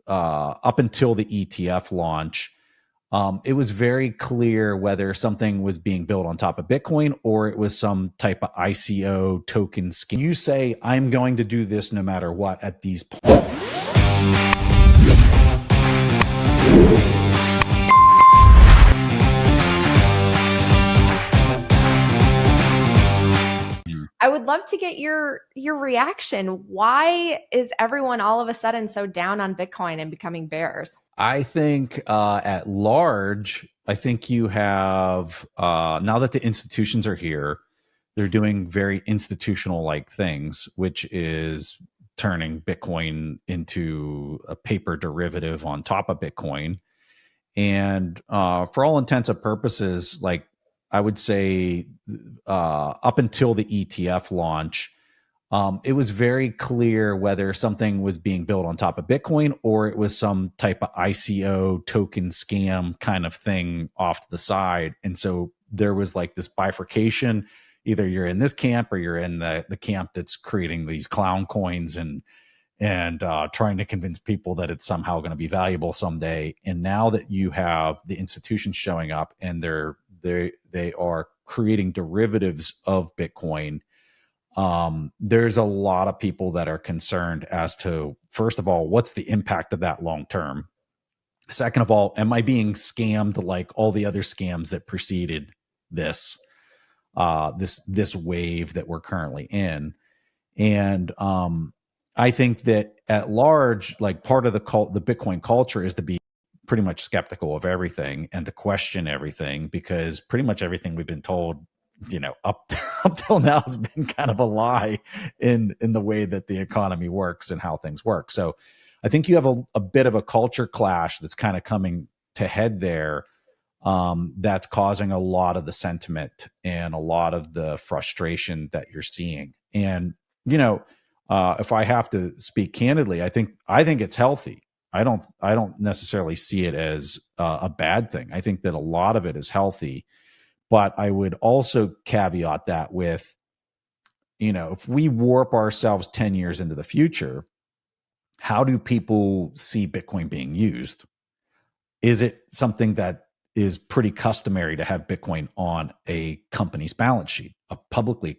up until the ETF launch, it was very clear whether something was being built on top of Bitcoin or it was some type of ICO token scheme. You say, I'm going to do this no matter what at these points. I would love to get your reaction. Why is everyone all of a sudden so down on Bitcoin and becoming bears? I think at large, I think you have, now that the institutions are here, they're doing very institutional like things, which is turning Bitcoin into a paper derivative on top of Bitcoin. And for all intents and purposes, like I would say up until the ETF launch, it was very clear whether something was being built on top of Bitcoin or it was some type of ICO token scam kind of thing off to the side. And so there was like this bifurcation. Either you're in this camp or you're in the camp that's creating these clown coins and trying to convince people that it's somehow going to be valuable someday. And now that you have the institutions showing up and they are creating derivatives of Bitcoin, there's a lot of people that are concerned as to, first of all, what's the impact of that long term? Second of all, am I being scammed like all the other scams that preceded this this wave that we're currently in? And I think that at large, like part of the Bitcoin culture is to be pretty much skeptical of everything and to question everything, because pretty much everything we've been told, up till now has been kind of a lie in the way that the economy works and how things work. So I think you have a bit of a culture clash that's kind of coming to head there, that's causing a lot of the sentiment and a lot of the frustration that you're seeing. And if I have to speak candidly, I think it's healthy. I don't necessarily see it as a bad thing. I think that a lot of it is healthy. But I would also caveat that with, if we warp ourselves 10 years into the future, how do people see Bitcoin being used? Is it something that is pretty customary to have Bitcoin on a company's balance sheet, a publicly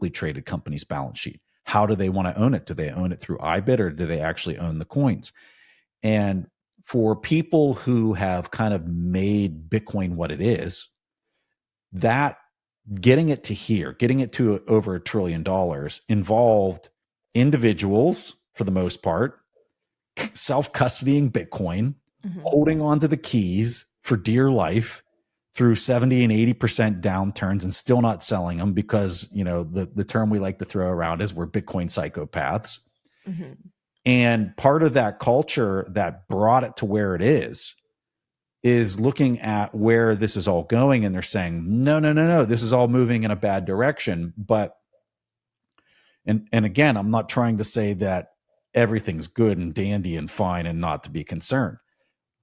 traded company's balance sheet? How do they want to own it? Do they own it through IBIT or do they actually own the coins? And for people who have kind of made Bitcoin what it is, that getting it to here, getting it to over $1 trillion involved individuals for the most part, self-custodying Bitcoin, holding on to the keys for dear life through 70 and 80% downturns and still not selling them because, the term we like to throw around is we're Bitcoin psychopaths. Mm-hmm. And part of that culture that brought it to where it is looking at where this is all going. And they're saying, no, this is all moving in a bad direction. But, and again, I'm not trying to say that everything's good and dandy and fine and not to be concerned.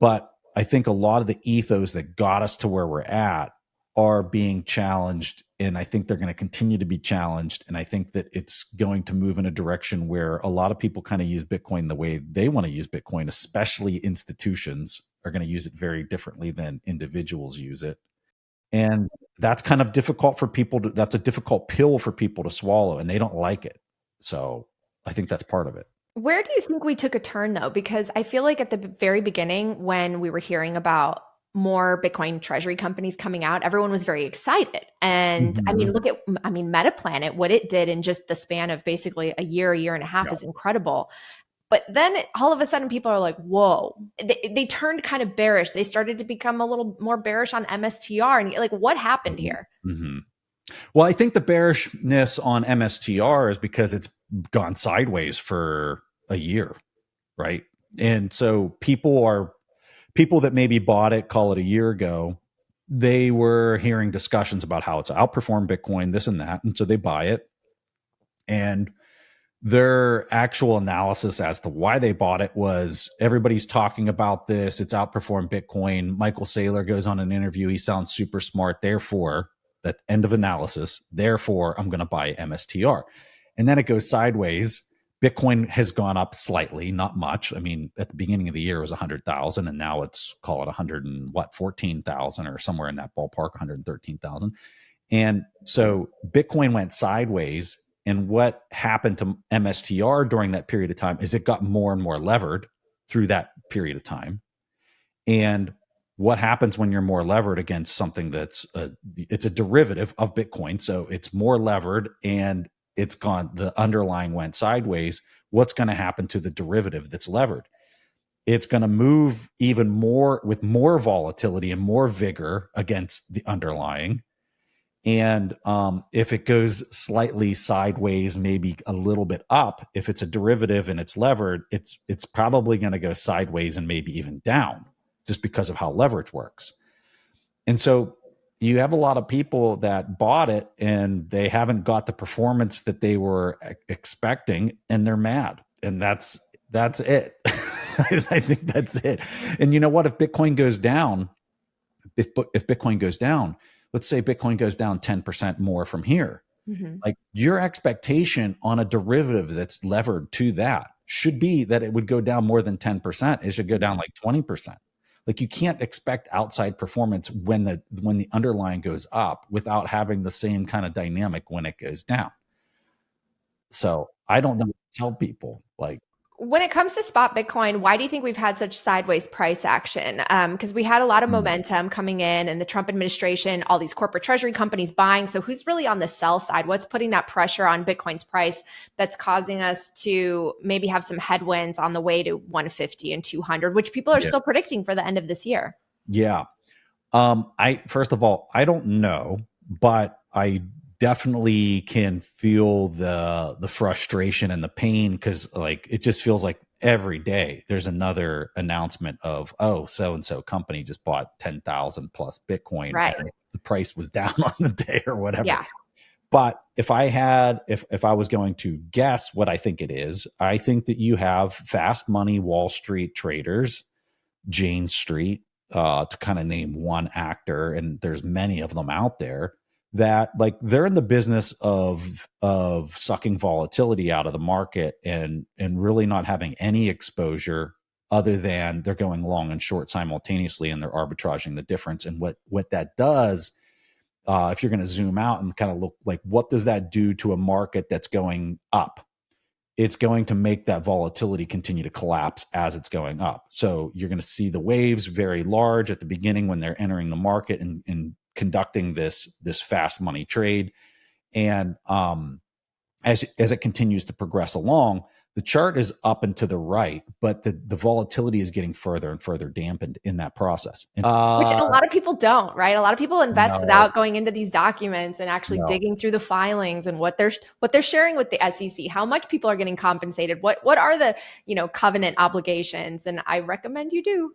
But I think a lot of the ethos that got us to where we're at are being challenged. And I think they're going to continue to be challenged. And I think that it's going to move in a direction where a lot of people kind of use Bitcoin the way they want to use Bitcoin, especially institutions are going to use it very differently than individuals use it. And that's kind of difficult for people that's a difficult pill for people to swallow, and they don't like it. So I think that's part of it. Where do you think we took a turn though? Because I feel like at the very beginning, when we were hearing about more Bitcoin treasury companies coming out, everyone was very excited. And mm-hmm. Look at Metaplanet, what it did in just the span of basically a year and a half is incredible. But then all of a sudden people are like, whoa, they turned kind of bearish. They started to become a little more bearish on MSTR. And like, what happened here? Mm-hmm. Well, I think the bearishness on MSTR is because it's gone sideways for a year, right? And so people that maybe bought it, call it a year ago, they were hearing discussions about how it's outperformed Bitcoin, this and that. And so they buy it. And their actual analysis as to why they bought it was everybody's talking about this. It's outperformed Bitcoin. Michael Saylor goes on an interview. He sounds super smart. Therefore, that end of analysis. Therefore, I'm going to buy MSTR. And then it goes sideways Bitcoin has gone up slightly, not much. I mean, at the beginning of the year it was 100,000, and now it's, call it 100 and what, 14,000 or somewhere in that ballpark, 113,000. And so Bitcoin went sideways. And what happened to MSTR during that period of time is it got more and more levered through that period of time. And what happens when you're more levered against something it's a derivative of Bitcoin, so it's more levered and the underlying went sideways. What's going to happen to the derivative that's levered? It's going to move even more with more volatility and more vigor against the underlying. And if it goes slightly sideways, maybe a little bit up, if it's a derivative and it's levered, it's probably going to go sideways and maybe even down, just because of how leverage works. And so you have a lot of people that bought it and they haven't got the performance that they were expecting, and they're mad. And that's it. I think that's it. And you know what? If Bitcoin goes down, let's say Bitcoin goes down 10% more from here, like your expectation on a derivative that's levered to that should be that it would go down more than 10%. It should go down like 20%. Like, you can't expect outside performance when the underlying goes up without having the same kind of dynamic when it goes down. So I don't know what to tell people. Like, when it comes to spot Bitcoin, why do you think we've had such sideways price action? Because we had a lot of momentum coming in, and the Trump administration, all these corporate treasury companies buying. So who's really on the sell side? What's putting that pressure on Bitcoin's price that's causing us to maybe have some headwinds on the way to 150 and 200, which people are still predicting for the end of this year? Yeah. First of all, I don't know, but I definitely can feel the frustration and the pain, because like it just feels like every day there's another announcement of, oh, so and so company just bought 10,000 plus Bitcoin, right, and the price was down on the day or whatever. Yeah. But if I was going to guess what I think it is, I think that you have fast money Wall Street traders, Jane Street, to kind of name one actor, and there's many of them out there, that like they're in the business of sucking volatility out of the market and really not having any exposure other than they're going long and short simultaneously, and they're arbitraging the difference. And what that does, if you're going to zoom out and kind of look, like, what does that do to a market that's going up? It's going to make that volatility continue to collapse as it's going up. So you're going to see the waves very large at the beginning when they're entering the market and conducting this fast money trade. And as it continues to progress along, the chart is up and to the right, but the volatility is getting further and further dampened in that process. Which a lot of people don't, right? A lot of people invest No. without going into these documents and actually No. digging through the filings and what they're sharing with the SEC, how much people are getting compensated, what are the, covenant obligations. And I recommend you do.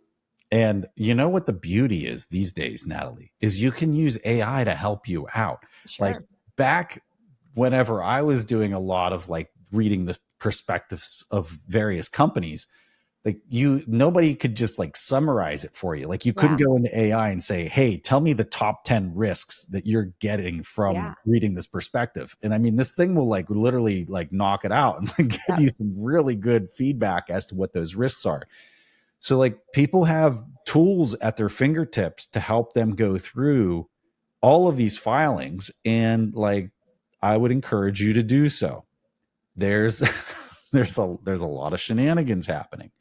And you know what the beauty is these days, Natalie, is you can use AI to help you out. Sure. Like, back whenever I was doing a lot of like reading the perspectives of various companies, like nobody could just like summarize it for you. Like, you couldn't go into AI and say, hey, tell me the top 10 risks that you're getting from reading this perspective. And I mean, this thing will like literally like knock it out and give you some really good feedback as to what those risks are. So like, people have tools at their fingertips to help them go through all of these filings. And like, I would encourage you to do so. There's a lot of shenanigans happening.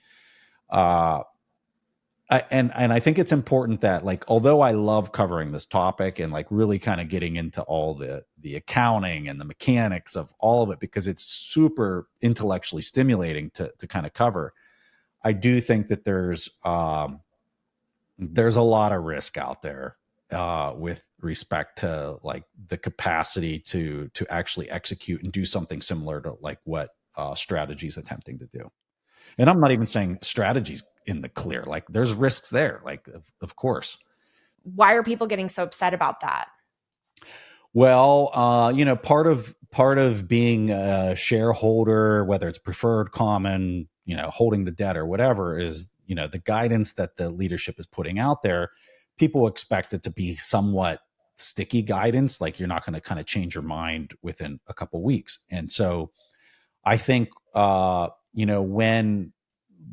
And I think it's important that, like, although I love covering this topic and like really kind of getting into all the accounting and the mechanics of all of it, because it's super intellectually stimulating to kind of cover, I do think that there's a lot of risk out there with respect to like the capacity to actually execute and do something similar to like what Strategy is attempting to do. And I'm not even saying Strategy's in the clear. Like, there's risks there, like, of course. Why are people getting so upset about that? Well, part of being a shareholder, whether it's preferred, common, holding the debt or whatever, is, the guidance that the leadership is putting out there. People expect it to be somewhat sticky guidance. Like, you're not going to kind of change your mind within a couple of weeks. And so I think when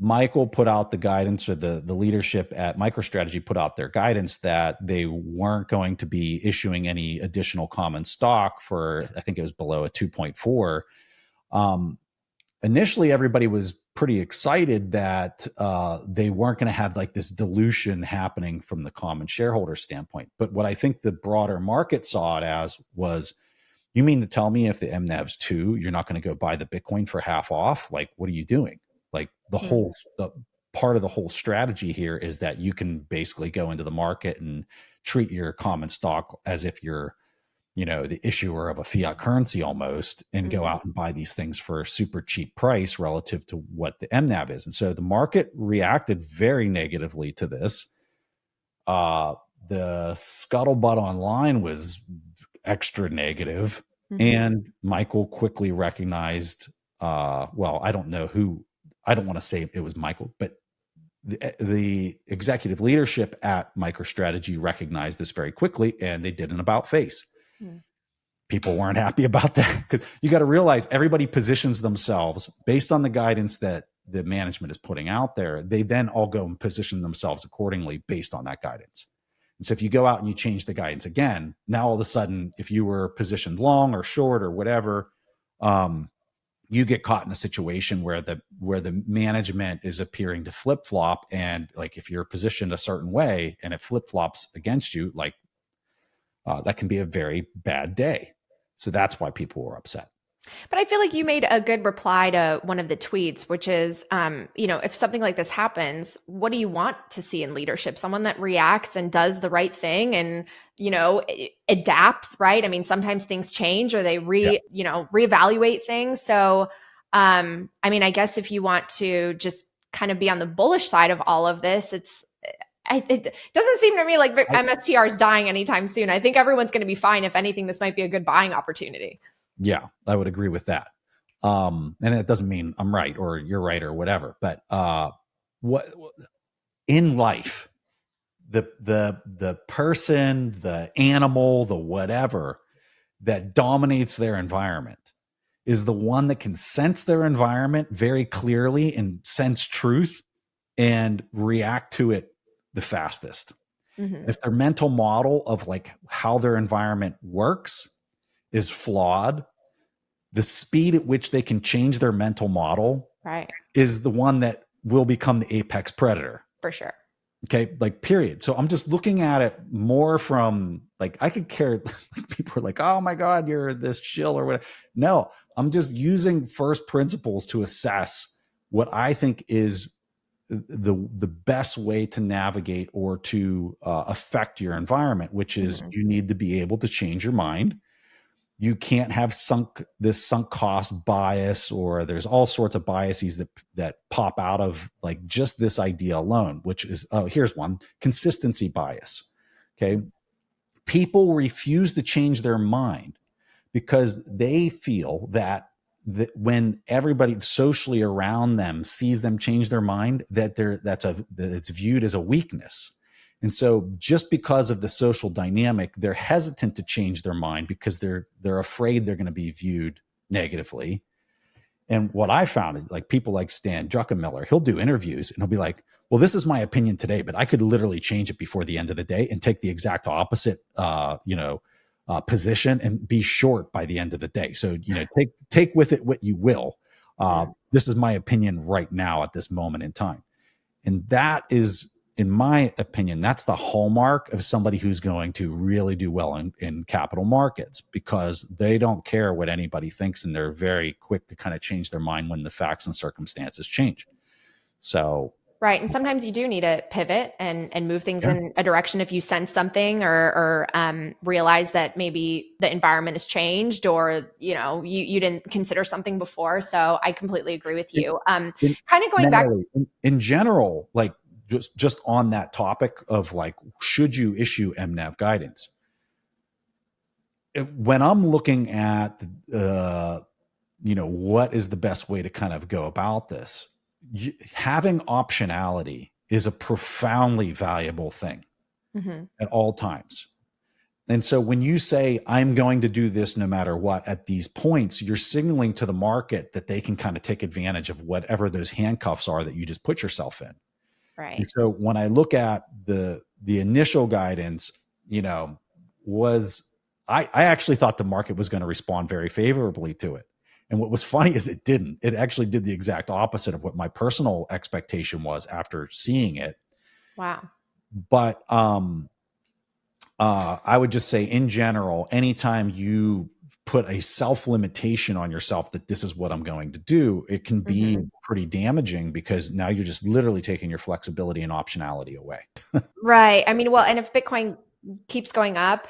Michael put out the guidance, or the leadership at MicroStrategy put out their guidance that they weren't going to be issuing any additional common stock for, I think it was below a 2.4. Initially, everybody was pretty excited that they weren't going to have like this dilution happening from the common shareholder standpoint. But what I think the broader market saw it as was, you mean to tell me if the MNAV's 2, you're not going to go buy the Bitcoin for half off? Like, what are you doing? Like the part of the whole strategy here is that you can basically go into the market and treat your common stock as if you're, the issuer of a fiat currency almost, and go out and buy these things for a super cheap price relative to what the MNAV is. And so the market reacted very negatively to this. The scuttlebutt online was extra negative, and Michael quickly recognized, I don't know who, I don't want to say it was Michael, but the executive leadership at MicroStrategy recognized this very quickly, and they did an about face. People weren't happy about that, because you got to realize everybody positions themselves based on the guidance that the management is putting out there. They then all go and position themselves accordingly based on that guidance. And so if you go out and you change the guidance again, now all of a sudden, if you were positioned long or short or whatever, you get caught in a situation where the management is appearing to flip flop. And like, if you're positioned a certain way and it flip flops against you, like that can be a very bad day. So that's why people were upset. But I feel like you made a good reply to one of the tweets, which is, if something like this happens, what do you want to see in leadership? Someone that reacts and does the right thing and, adapts, right? I mean, sometimes things change, or they reevaluate things. So, I guess if you want to just kind of be on the bullish side of all of this, it doesn't seem to me like MSTR is dying anytime soon. I think everyone's going to be fine. If anything, this might be a good buying opportunity. Yeah, I would agree with that. And it doesn't mean I'm right or you're right or whatever, but what in life, the person, the animal, the whatever that dominates their environment is the one that can sense their environment very clearly and sense truth and react to it the fastest. If their mental model of like how their environment works is flawed, the speed at which they can change their mental model is the one that will become the apex predator. For sure. Okay. Like, period. So I'm just looking at it more from like, I could care. People are like, oh my God, you're this chill or whatever. No, I'm just using first principles to assess what I think is the best way to navigate or to affect your environment, which is you need to be able to change your mind. You can't have sunk cost bias, or there's all sorts of biases that pop out of like just this idea alone, which is, here's one, consistency bias. Okay. People refuse to change their mind because they feel that when everybody socially around them sees them change their mind, that it's viewed as a weakness. And so just because of the social dynamic, they're hesitant to change their mind because they're afraid they're going to be viewed negatively. And what I found is like people like Stan Druckenmiller, he'll do interviews and he'll be like, well, this is my opinion today, but I could literally change it before the end of the day and take the exact opposite, position and be short by the end of the day. So, take with it what you will. This is my opinion right now at this moment in time. And that is, in my opinion, that's the hallmark of somebody who's going to really do well in capital markets, because they don't care what anybody thinks and they're very quick to kind of change their mind when the facts and circumstances change. So, right. And sometimes you do need to pivot and move things in a direction if you sense something or realize that maybe the environment has changed, or, you didn't consider something before. So I completely agree with you. Kind of going back in general, like, just on that topic of like, should you issue MNAV guidance? When I'm looking at, what is the best way to kind of go about this, having optionality is a profoundly valuable thing at all times. And so when you say, I'm going to do this no matter what at these points, you're signaling to the market that they can kind of take advantage of whatever those handcuffs are that you just put yourself in. Right. And so when I look at the initial guidance, I actually thought the market was going to respond very favorably to it. And what was funny is it didn't. It actually did the exact opposite of what my personal expectation was after seeing it. Wow. But I would just say in general, anytime you put a self-limitation on yourself that this is what I'm going to do, it can be pretty damaging, because now you're just literally taking your flexibility and optionality away. Right. I mean, well, and if Bitcoin keeps going up,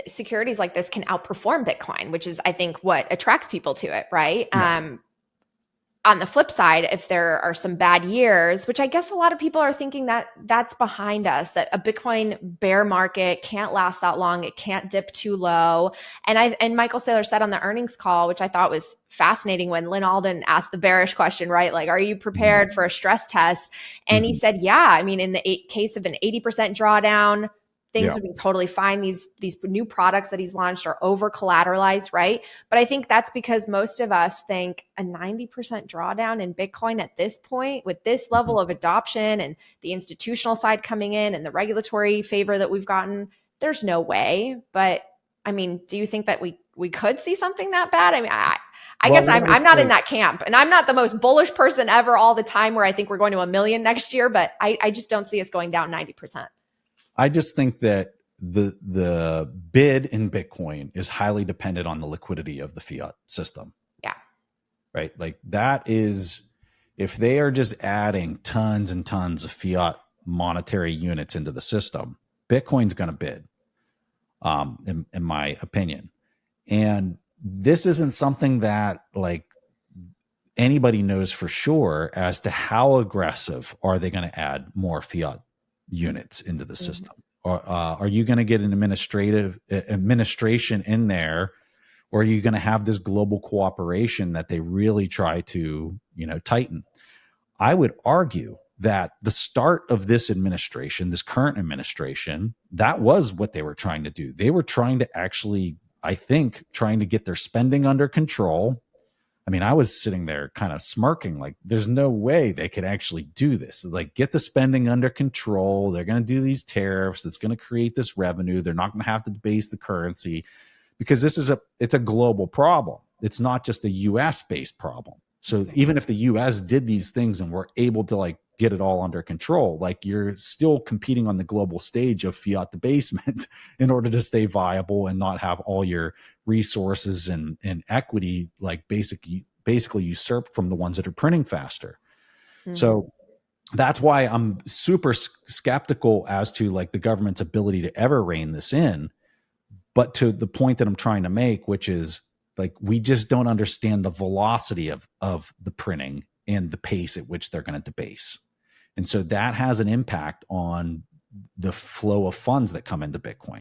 securities like this can outperform Bitcoin, which is, I think, what attracts people to it, right? Yeah. On the flip side, if there are some bad years, which I guess a lot of people are thinking that that's behind us, that a Bitcoin bear market can't last that long, it can't dip too low. And Michael Saylor said on the earnings call, which I thought was fascinating, when Lynn Alden asked the bearish question, right? Like, are you prepared for a stress test? And he said, yeah. I mean, in the case of an 80% drawdown, things would be totally fine. These new products that he's launched are over collateralized, right? But I think that's because most of us think a 90% drawdown in Bitcoin at this point, with this level of adoption and the institutional side coming in and the regulatory favor that we've gotten, there's no way. But I mean, do you think that we could see something that bad? I mean, I guess I'm not in that camp, and I'm not the most bullish person ever all the time where I think we're going to 1 million next year, but I just don't see us going down 90%. I just think that the bid in Bitcoin is highly dependent on the liquidity of the fiat system. Yeah. Right. Like, that is, if they are just adding tons and tons of fiat monetary units into the system, Bitcoin's going to bid, in my opinion. And this isn't something that, like, anybody knows for sure as to how aggressive are they going to add more fiat units into the system. Or are you going to get an administration in there, or are you going to have this global cooperation that they really try to, tighten? I would argue that the start of this administration, this current administration, that was what they were trying to do. They were trying to actually, I think, trying to get their spending under control. I mean, I was sitting there kind of smirking, like, there's no way they could actually do this. Like, get the spending under control. They're going to do these tariffs. That's going to create this revenue. They're not going to have to debase the currency, because it's a global problem. It's not just a US based problem. So even if the US did these things and were able to, like, get it all under control, like, you're still competing on the global stage of fiat debasement in order to stay viable and not have all your resources and equity, like, basically usurped from the ones that are printing faster. So that's why I'm super skeptical as to, like, the government's ability to ever rein this in. But to the point that I'm trying to make, which is, like, we just don't understand the velocity of the printing and the pace at which they're going to debase. And so that has an impact on the flow of funds that come into Bitcoin.